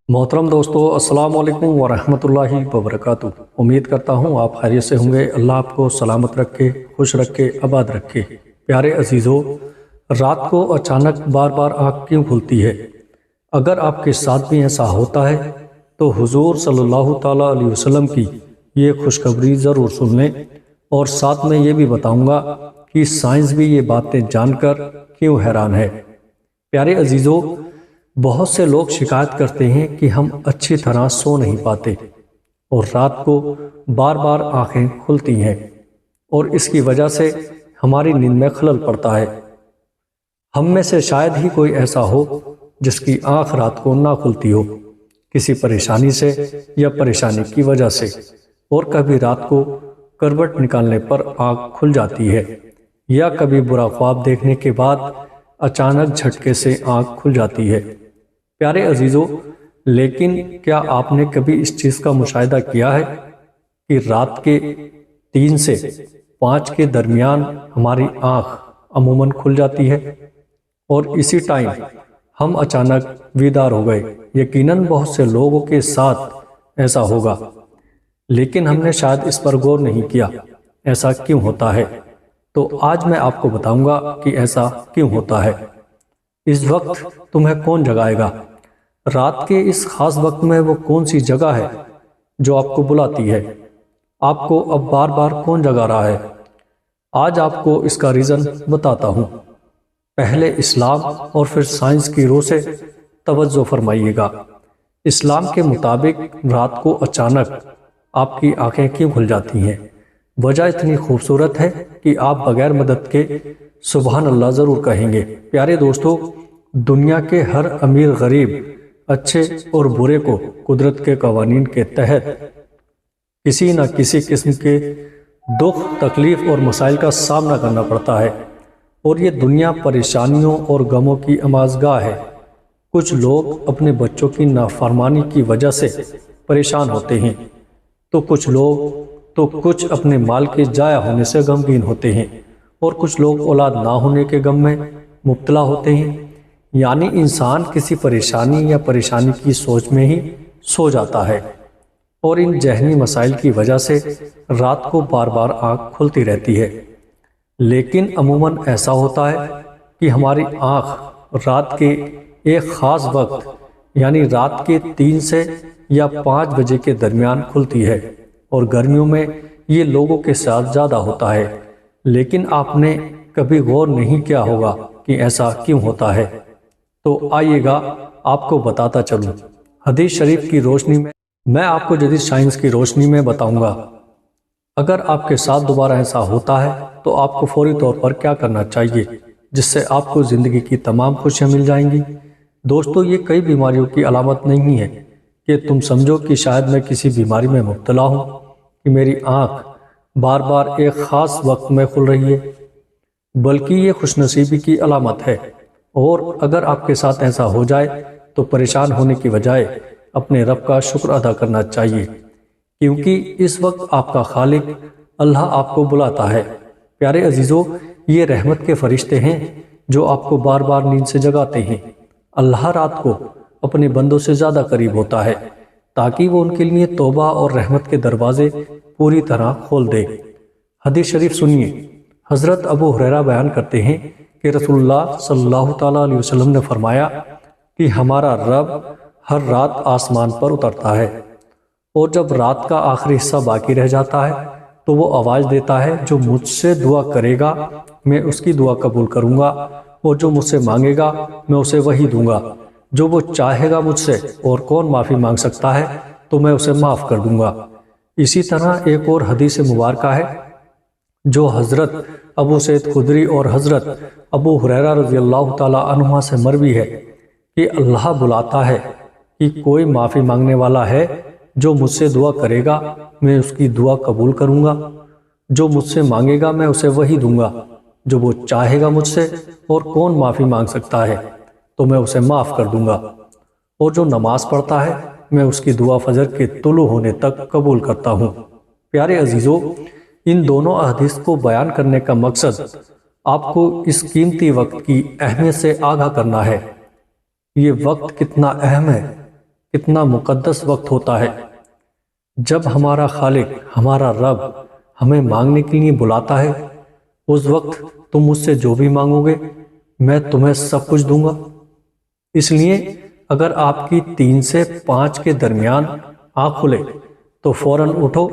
محترم دوستو، السلام علیکم ورحمۃ اللہ وبرکاتہ۔ امید کرتا ہوں آپ خیریت سے ہوں گے۔ اللہ آپ کو سلامت رکھے، خوش رکھے، آباد رکھے۔ پیارے عزیزو، رات کو اچانک بار بار آنکھ کیوں کھلتی ہے؟ اگر آپ کے ساتھ بھی ایسا ہوتا ہے تو حضور صلی اللہ تعالیٰ علیہ وسلم کی یہ خوشخبری ضرور سن لیں، اور ساتھ میں یہ بھی بتاؤں گا کہ سائنس بھی یہ باتیں جان کر کیوں حیران ہے۔ پیارے عزیزو، بہت سے لوگ شکایت کرتے ہیں کہ ہم اچھی طرح سو نہیں پاتے اور رات کو بار بار آنکھیں کھلتی ہیں، اور اس کی وجہ سے ہماری نیند میں خلل پڑتا ہے۔ ہم میں سے شاید ہی کوئی ایسا ہو جس کی آنکھ رات کو نہ کھلتی ہو، کسی پریشانی سے یا پریشانی کی وجہ سے، اور کبھی رات کو کروٹ نکالنے پر آنکھ کھل جاتی ہے، یا کبھی برا خواب دیکھنے کے بعد اچانک جھٹکے سے آنکھ کھل جاتی ہے۔ پیارے عزیزو، لیکن کیا آپ نے کبھی اس چیز کا مشاہدہ کیا ہے کہ رات کے 3 سے 5 کے درمیان ہماری آنکھ عموماً کھل جاتی ہے، اور اسی ٹائم ہم اچانک بیدار ہو گئے؟ یقیناً بہت سے لوگوں کے ساتھ ایسا ہوگا، لیکن ہم نے شاید اس پر غور نہیں کیا۔ ایسا کیوں ہوتا ہے؟ تو آج میں آپ کو بتاؤں گا کہ ایسا کیوں ہوتا ہے۔ اس وقت تمہیں کون جگائے گا؟ رات کے اس خاص وقت میں وہ کون سی جگہ ہے جو آپ کو بلاتی ہے؟ آپ کو اب بار بار کون جگا رہا ہے؟ آج آپ کو اس کا ریزن بتاتا ہوں۔ پہلے اسلام اور پھر سائنس کی روح سے توجہ فرمائیے گا۔ اسلام کے مطابق رات کو اچانک آپ کی آنکھیں کیوں کھل جاتی ہیں؟ وجہ اتنی خوبصورت ہے کہ آپ بغیر مدد کے سبحان اللہ ضرور کہیں گے۔ پیارے دوستو، دنیا کے ہر امیر غریب، اچھے اور برے کو قدرت کے قوانین کے تحت کسی نہ کسی قسم کے دکھ، تکلیف اور مسائل کا سامنا کرنا پڑتا ہے، اور یہ دنیا پریشانیوں اور غموں کی امازگاہ ہے۔ کچھ لوگ اپنے بچوں کی نافرمانی کی وجہ سے پریشان ہوتے ہیں، تو کچھ اپنے مال کے ضائع ہونے سے غمگین ہوتے ہیں، اور کچھ لوگ اولاد نہ ہونے کے غم میں مبتلا ہوتے ہیں۔ یعنی انسان کسی پریشانی یا پریشانی کی سوچ میں ہی سو جاتا ہے، اور ان ذہنی مسائل کی وجہ سے رات کو بار بار آنکھ کھلتی رہتی ہے۔ لیکن عموماً ایسا ہوتا ہے کہ ہماری آنکھ رات کے ایک خاص وقت، یعنی رات کے 3 سے یا 5 بجے کے درمیان کھلتی ہے، اور گرمیوں میں یہ لوگوں کے ساتھ زیادہ ہوتا ہے۔ لیکن آپ نے کبھی غور نہیں کیا ہوگا کہ ایسا کیوں ہوتا ہے۔ تو آئیے گا آپ کو بتاتا چلوں۔ حدیث شریف کی روشنی میں آپ کو جدید سائنس کی روشنی میں بتاؤں گا۔ اگر آپ کے ساتھ دوبارہ ایسا ہوتا ہے تو آپ کو فوری طور پر کیا کرنا چاہیے جس سے آپ کو زندگی کی تمام خوشیاں مل جائیں گی۔ دوستو، یہ کئی بیماریوں کی علامت نہیں ہے کہ تم سمجھو کہ شاید میں کسی بیماری میں مبتلا ہوں کہ میری آنکھ بار بار ایک خاص وقت میں کھل رہی ہے، بلکہ یہ خوش نصیبی کی علامت ہے۔ اور اگر آپ کے ساتھ ایسا ہو جائے تو پریشان ہونے کی بجائے اپنے رب کا شکر ادا کرنا چاہیے، کیونکہ اس وقت آپ کا خالق اللہ آپ کو بلاتا ہے۔ پیارے عزیزو، یہ رحمت کے فرشتے ہیں جو آپ کو بار بار نیند سے جگاتے ہیں۔ اللہ رات کو اپنے بندوں سے زیادہ قریب ہوتا ہے تاکہ وہ ان کے لیے توبہ اور رحمت کے دروازے پوری طرح کھول دے۔ حدیث شریف سنیے۔ حضرت ابو ہریرہ بیان کرتے ہیں کہ رسول اللہ صلی اللہ تعالیٰ علیہ وسلم نے فرمایا کہ ہمارا رب ہر رات آسمان پر اترتا ہے، اور جب رات کا آخری حصہ باقی رہ جاتا ہے تو وہ آواز دیتا ہے، جو مجھ سے دعا کرے گا میں اس کی دعا قبول کروں گا، اور جو مجھ سے مانگے گا میں اسے وہی دوں گا جو وہ چاہے گا مجھ سے، اور کون معافی مانگ سکتا ہے تو میں اسے معاف کر دوں گا۔ اسی طرح ایک اور حدیث مبارکہ ہے جو حضرت ابو سعید خدری اور حضرت ابو ہریرہ رضی اللہ تعالیٰ عنہما سے مروی ہے کہ اللہ بلاتا ہے کہ کوئی معافی مانگنے والا ہے، جو مجھ سے دعا کرے گا میں اس کی دعا قبول کروں گا، جو مجھ سے مانگے گا میں اسے وہی دوں گا جو وہ چاہے گا مجھ سے، اور کون معافی مانگ سکتا ہے تو میں اسے معاف کر دوں گا، اور جو نماز پڑھتا ہے میں اس کی دعا فجر کے طلوع ہونے تک قبول کرتا ہوں۔ پیارے عزیزو، ان دونوں احادیث کو بیان کرنے کا مقصد آپ کو اس قیمتی وقت کی اہمیت سے آگاہ کرنا ہے۔ یہ وقت کتنا اہم ہے کتنا مقدس وقت ہوتا ہے جب ہمارا خالق، ہمارا رب ہمیں مانگنے کے لیے بلاتا ہے۔ اس وقت تم مجھ سے جو بھی مانگو گے میں تمہیں سب کچھ دوں گا۔ اس لیے اگر آپ کی 3 سے 5 کے درمیان آنکھ کھلے تو فوراً اٹھو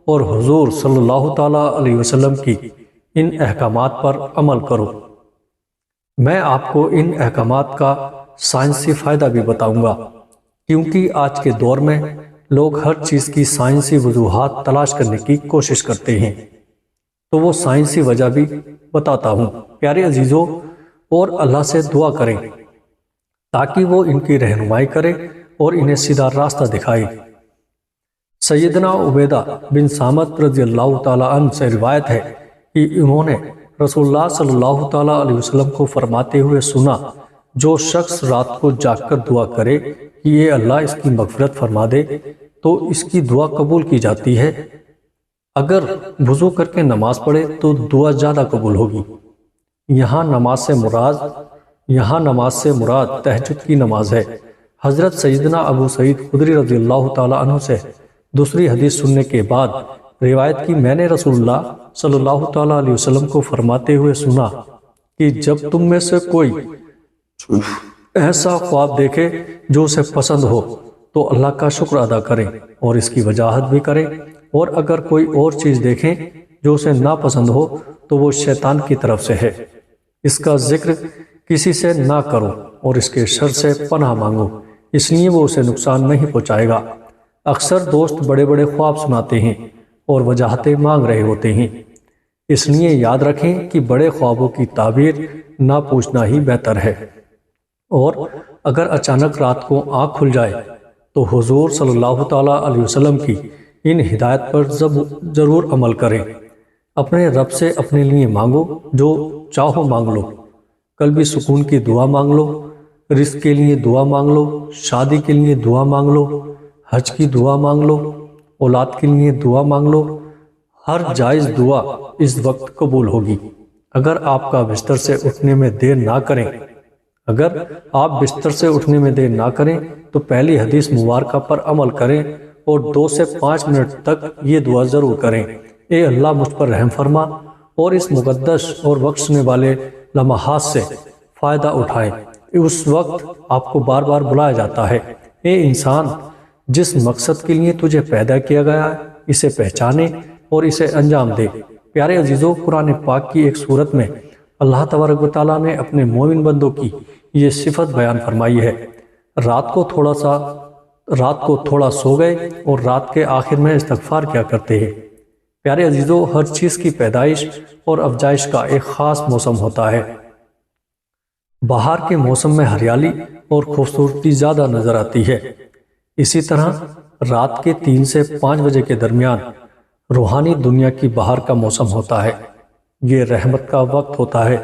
اور حضور صلی اللہ تعالیٰ علیہ وسلم کی ان احکامات پر عمل کرو۔ میں آپ کو ان احکامات کا سائنسی فائدہ بھی بتاؤں گا، کیونکہ آج کے دور میں لوگ ہر چیز کی سائنسی وجوہات تلاش کرنے کی کوشش کرتے ہیں، تو وہ سائنسی وجہ بھی بتاتا ہوں۔ پیارے عزیزوں، اور اللہ سے دعا کریں تاکہ وہ ان کی رہنمائی کرے اور انہیں سیدھا راستہ دکھائے۔ سیدنا عبیدہ بن صامت رضی اللہ تعالیٰ عنہ سے روایت ہے کہ انہوں نے رسول اللہ صلی اللہ تعالیٰ علیہ وسلم کو فرماتے ہوئے سنا، جو شخص رات کو جاگ کر دعا کرے کہ یہ اللہ اس کی مغفرت فرما دے تو اس کی دعا قبول کی جاتی ہے۔ اگر وضو کر کے نماز پڑھے تو دعا زیادہ قبول ہوگی۔ یہاں نماز سے مراد تہجد کی نماز ہے۔ حضرت سیدنا ابو سعید خدری رضی اللہ تعالیٰ عنہ سے دوسری حدیث سننے کے بعد روایت کی، میں نے رسول اللہ صلی اللہ تعالیٰ علیہ وسلم کو فرماتے ہوئے سنا کہ جب تم میں سے کوئی ایسا خواب دیکھے جو اسے پسند ہو تو اللہ کا شکر ادا کریں اور اس کی وضاحت بھی کریں، اور اگر کوئی اور چیز دیکھیں جو اسے ناپسند ہو تو وہ شیطان کی طرف سے ہے۔ اس کا ذکر کسی سے نہ کرو اور اس کے شر سے پناہ مانگو، اس لیے وہ اسے نقصان نہیں پہنچائے گا۔ اکثر دوست بڑے بڑے خواب سناتے ہیں اور وجاہتیں مانگ رہے ہوتے ہیں، اس لیے یاد رکھیں کہ بڑے خوابوں کی تعبیر نہ پوچھنا ہی بہتر ہے۔ اور اگر اچانک رات کو آنکھ کھل جائے تو حضور صلی اللہ تعالیٰ علیہ وسلم کی ان ہدایت پر ضرور عمل کریں۔ اپنے رب سے اپنے لیے مانگو، جو چاہو مانگ لو۔ قلبی سکون کی دعا مانگ لو، رزق کے لیے دعا مانگ لو، شادی کے لیے دعا مانگ لو، حج کی دعا مانگ لو، اولاد کے لیے دعا مانگ لو۔ ہر جائز دعا اس وقت قبول ہوگی۔ اگر آپ بستر سے اٹھنے میں دیر نہ کریں تو پہلی حدیث مبارکہ پر عمل کریں اور 2 سے 5 منٹ تک یہ دعا ضرور کریں، اے اللہ مجھ پر رحم فرما، اور اس مقدس اور بخشنے والے لمحات سے فائدہ اٹھائیں۔ اس وقت آپ کو بار بار بلایا جاتا ہے، اے انسان، جس مقصد کے لیے تجھے پیدا کیا گیا ہے اسے پہچانے اور اسے انجام دے۔ پیارے عزیزوں، قرآن پاک کی ایک سورت میں اللہ تبارک و تعالیٰ نے اپنے مومن بندوں کی یہ صفت بیان فرمائی ہے، رات کو تھوڑا سو گئے اور رات کے آخر میں استغفار کیا کرتے ہیں۔ پیارے عزیزوں، ہر چیز کی پیدائش اور افجائش کا ایک خاص موسم ہوتا ہے۔ بہار کے موسم میں ہریالی اور خوبصورتی زیادہ نظر آتی ہے۔ اسی طرح رات کے 3 سے 5 بجے کے درمیان روحانی دنیا کی بہار کا موسم ہوتا ہے۔ یہ رحمت کا وقت ہوتا ہے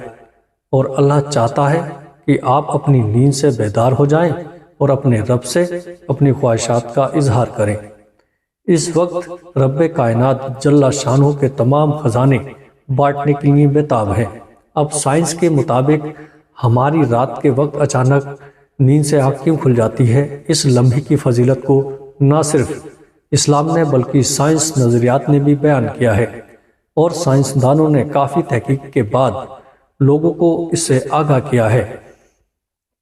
اور اللہ چاہتا ہے کہ آپ اپنی نیند سے بیدار ہو جائیں اور اپنے رب سے اپنی خواہشات کا اظہار کریں۔ اس وقت رب کائنات جل شانہ کے تمام خزانے بانٹنے کے لیے بےتاب ہیں۔ اب سائنس کے مطابق ہماری رات کے وقت اچانک نیند سے آنکھ کیوں کھل جاتی ہے، اس لمحے کی فضیلت کو نہ صرف اسلام نے بلکہ سائنس نظریات نے بھی بیان کیا ہے، اور سائنسدانوں نے کافی تحقیق کے بعد لوگوں کو اس سے آگاہ کیا ہے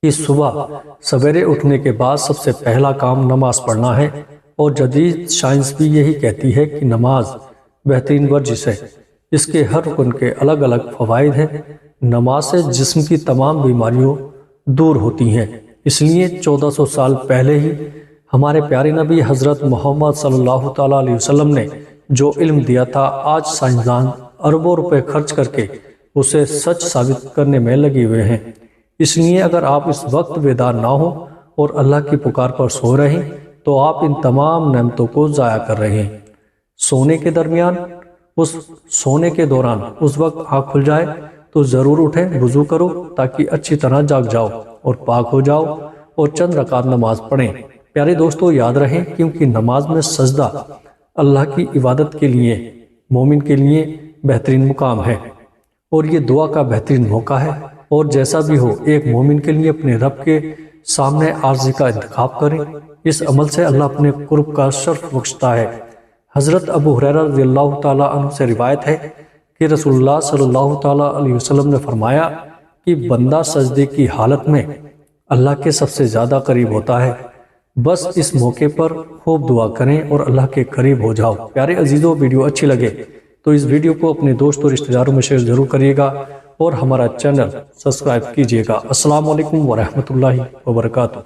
کہ صبح سویرے اٹھنے کے بعد سب سے پہلا کام نماز پڑھنا ہے، اور جدید سائنس بھی یہی کہتی ہے کہ نماز بہترین ورزش ہے۔ اس کے ہر رکن کے الگ الگ فوائد ہیں۔ نماز سے جسم کی تمام بیماریوں دور ہوتی ہیں، اس لیے 1400 سال پہلے ہی ہمارے پیارے نبی حضرت محمد صلی اللہ تعالیٰ علیہ وسلم نے جو علم دیا تھا، آج سائنسدان اربوں روپے خرچ کر کے اسے سچ ثابت کرنے میں لگے ہوئے ہیں۔ اس لیے اگر آپ اس وقت بیدار نہ ہو اور اللہ کی پکار پر سو رہے ہیں تو آپ ان تمام نعمتوں کو ضائع کر رہے ہیں۔ سونے کے دوران اس وقت آنکھ کھل جائے تو ضرور اٹھیں، وضو کرو تاکہ اچھی طرح جاگ جاؤ اور پاک ہو جاؤ اور چند رکعت نماز پڑھیں۔ پیارے دوستو، یاد رہیں کیونکہ نماز میں سجدہ اللہ کی عبادت کے لیے مومن کے لیے بہترین مقام ہے اور یہ دعا کا بہترین موقع ہے، اور جیسا بھی ہو ایک مومن کے لیے اپنے رب کے سامنے عارضی کا انتخاب کریں، اس عمل سے اللہ اپنے قرب کا شرف بخشتا ہے۔ حضرت ابو ہریرہ رضی اللہ تعالیٰ عنہ سے روایت ہے کہ رسول اللہ صلی اللہ تعالیٰ علیہ وسلم نے فرمایا کہ بندہ سجدے کی حالت میں اللہ کے سب سے زیادہ قریب ہوتا ہے، بس اس موقع پر خوب دعا کریں اور اللہ کے قریب ہو جاؤ۔ پیارے عزیزو، ویڈیو اچھی لگے تو اس ویڈیو کو اپنے دوست اور رشتہ داروں میں شیئر ضرور کریے گا اور ہمارا چینل سبسکرائب کیجیے گا۔ السلام علیکم ورحمۃ اللہ وبرکاتہ۔